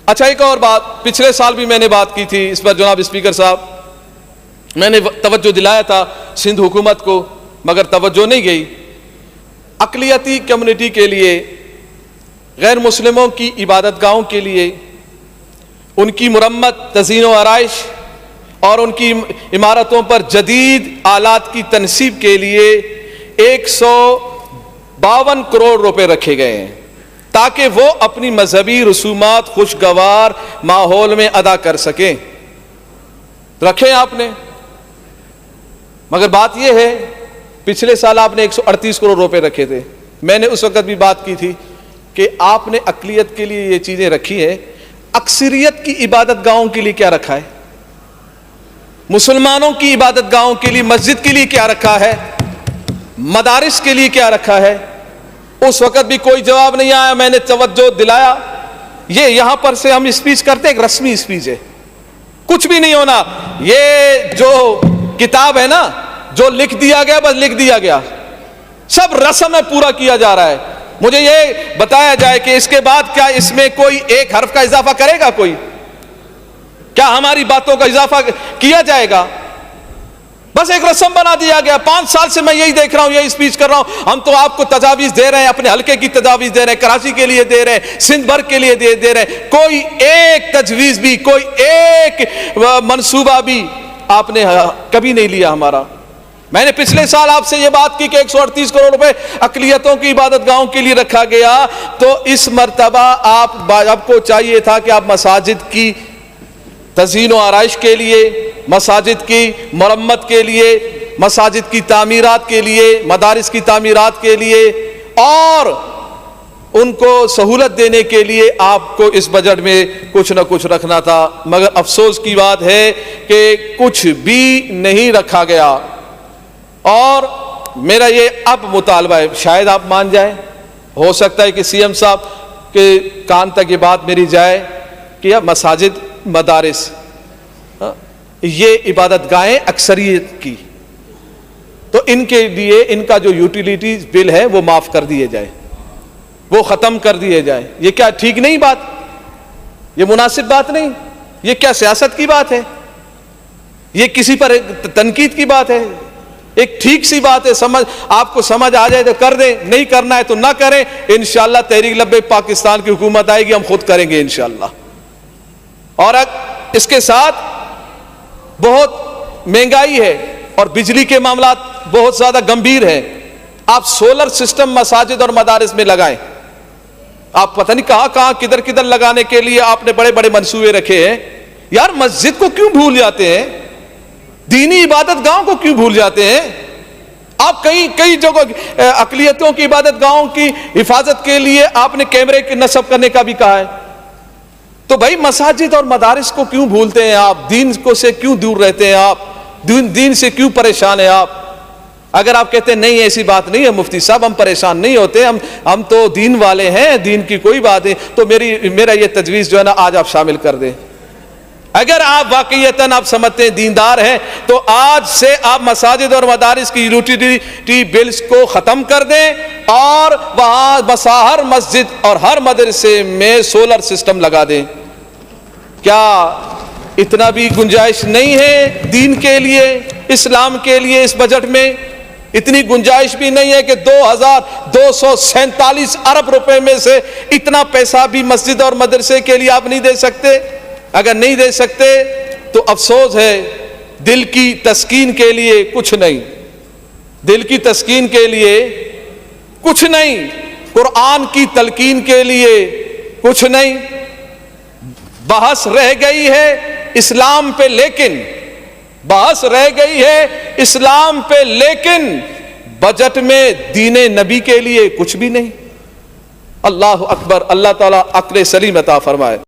اچھا ایک اور بات، پچھلے سال بھی میں نے بات کی تھی اس پر جناب اسپیکر صاحب، میں نے توجہ دلایا تھا سندھ حکومت کو مگر توجہ نہیں گئی. اقلیتی کمیونٹی کے لیے، غیر مسلموں کی عبادت گاہوں کے لیے، ان کی مرمت، تزئین و آرائش اور ان کی عمارتوں پر جدید آلات کی تنصیب کے لیے 152 کروڑ روپے رکھے گئے ہیں تاکہ وہ اپنی مذہبی رسومات خوشگوار ماحول میں ادا کر سکیں. رکھیں آپ نے، مگر بات یہ ہے پچھلے سال آپ نے 138 کروڑ روپے رکھے تھے. میں نے اس وقت بھی بات کی تھی کہ آپ نے اقلیت کے لیے یہ چیزیں رکھی ہیں، اکثریت کی عبادت گاہوں کے لیے کیا رکھا ہے؟ مسلمانوں کی عبادت گاہوں کے لیے، مسجد کے لیے کیا رکھا ہے؟ مدارس کے لیے کیا رکھا ہے؟ اس وقت بھی کوئی جواب نہیں آیا. میں نے توجہ دلایا، یہ یہاں پر سے ہم اسپیچ کرتے ہیں، ایک رسمی اسپیچ ہے، کچھ بھی نہیں ہونا. یہ جو کتاب ہے نا، جو لکھ دیا گیا بس لکھ دیا گیا، سب رسم میں پورا کیا جا رہا ہے. مجھے یہ بتایا جائے کہ اس کے بعد کیا اس میں کوئی ایک حرف کا اضافہ کرے گا؟ کوئی کیا ہماری باتوں کا اضافہ کیا جائے گا؟ بس ایک رسم بنا دیا گیا. 5 سال سے میں یہی دیکھ رہا ہوں، یہی اسپیچ کر رہا ہوں. ہم تو آپ کو تجاویز دے رہے ہیں، اپنے حلقے کی تجاویز دے رہے ہیں، کراچی کے لیے دے رہے ہیں، سندھ بھر کے لیے دے رہے ہیں. کوئی ایک تجویز بھی، کوئی ایک منصوبہ بھی آپ نے کبھی نہیں لیا ہمارا. میں نے پچھلے سال آپ سے یہ بات کی کہ 138 کروڑ روپے اقلیتوں کی عبادت گاہوں کے لیے رکھا گیا، تو اس مرتبہ آپ کو چاہیے تھا کہ آپ مساجد کی تزئین و آرائش کے لیے، مساجد کی مرمت کے لیے، مساجد کی تعمیرات کے لیے، مدارس کی تعمیرات کے لیے اور ان کو سہولت دینے کے لیے آپ کو اس بجٹ میں کچھ نہ کچھ رکھنا تھا. مگر افسوس کی بات ہے کہ کچھ بھی نہیں رکھا گیا. اور میرا یہ اب مطالبہ ہے، شاید آپ مان جائیں، ہو سکتا ہے کہ سی ایم صاحب کے کان تک یہ بات میری جائے کہ اب مساجد، مدارس، یہ عبادت گاہیں اکثریت کی، تو ان کے لیے ان کا جو یوٹیلیٹیز بل ہے وہ معاف کر دیے جائے، وہ ختم کر دیے جائے. یہ کیا ٹھیک نہیں بات؟ یہ مناسب بات نہیں. یہ کیا سیاست کی بات ہے؟ یہ کسی پر تنقید کی بات ہے؟ ایک ٹھیک سی بات ہے، آپ کو سمجھ آ جائے تو کر دیں، نہیں کرنا ہے تو نہ کریں. انشاءاللہ تحریک لبیک پاکستان کی حکومت آئے گی، ہم خود کریں گے انشاءاللہ. اور اس کے ساتھ بہت مہنگائی ہے اور بجلی کے معاملات بہت زیادہ گمبھیر ہیں. آپ سولر سسٹم مساجد اور مدارس میں لگائیں. آپ پتہ نہیں کہاں کدھر کدھر لگانے کے لیے آپ نے بڑے بڑے منصوبے رکھے ہیں. یار مسجد کو کیوں بھول جاتے ہیں؟ دینی عبادت گاہوں کو کیوں بھول جاتے ہیں؟ آپ کئی جگہ اقلیتوں کی عبادت گاہوں کی حفاظت کے لیے آپ نے کیمرے کے نصب کرنے کا بھی کہا ہے. تو بھائی مساجد اور مدارس کو کیوں بھولتے ہیں آپ؟ دین کو سے کیوں دور رہتے ہیں آپ؟ دین سے کیوں پریشان ہیں آپ؟ اگر آپ کہتے ہیں نہیں ایسی بات نہیں ہے مفتی صاحب، ہم پریشان نہیں ہوتے، ہم تو دین والے ہیں، دین کی کوئی بات نہیں، تو میرا یہ تجویز جو ہے نا آج آپ شامل کر دیں. اگر آپ واقعیتاً آپ سمجھتے ہیں دیندار ہیں تو آج سے آپ مساجد اور مدارس کی یوٹیلیٹی بلز کو ختم کر دیں اور وہاں ہر مسجد اور ہر مدرسے میں سولر سسٹم لگا دیں. کیا اتنا بھی گنجائش نہیں ہے دین کے لیے، اسلام کے لیے؟ اس بجٹ میں اتنی گنجائش بھی نہیں ہے کہ 2247 ارب روپے میں سے اتنا پیسہ بھی مسجد اور مدرسے کے لیے آپ نہیں دے سکتے؟ اگر نہیں دے سکتے تو افسوس ہے. دل کی تسکین کے لیے کچھ نہیں، دل کی تسکین کے لیے کچھ نہیں، قرآن کی تلقین کے لیے کچھ نہیں. بحث رہ گئی ہے اسلام پہ، لیکن بحث رہ گئی ہے اسلام پہ، لیکن بجٹ میں دین نبی کے لیے کچھ بھی نہیں. اللہ اکبر. اللہ تعالیٰ عقل سلیم عطا فرمائے.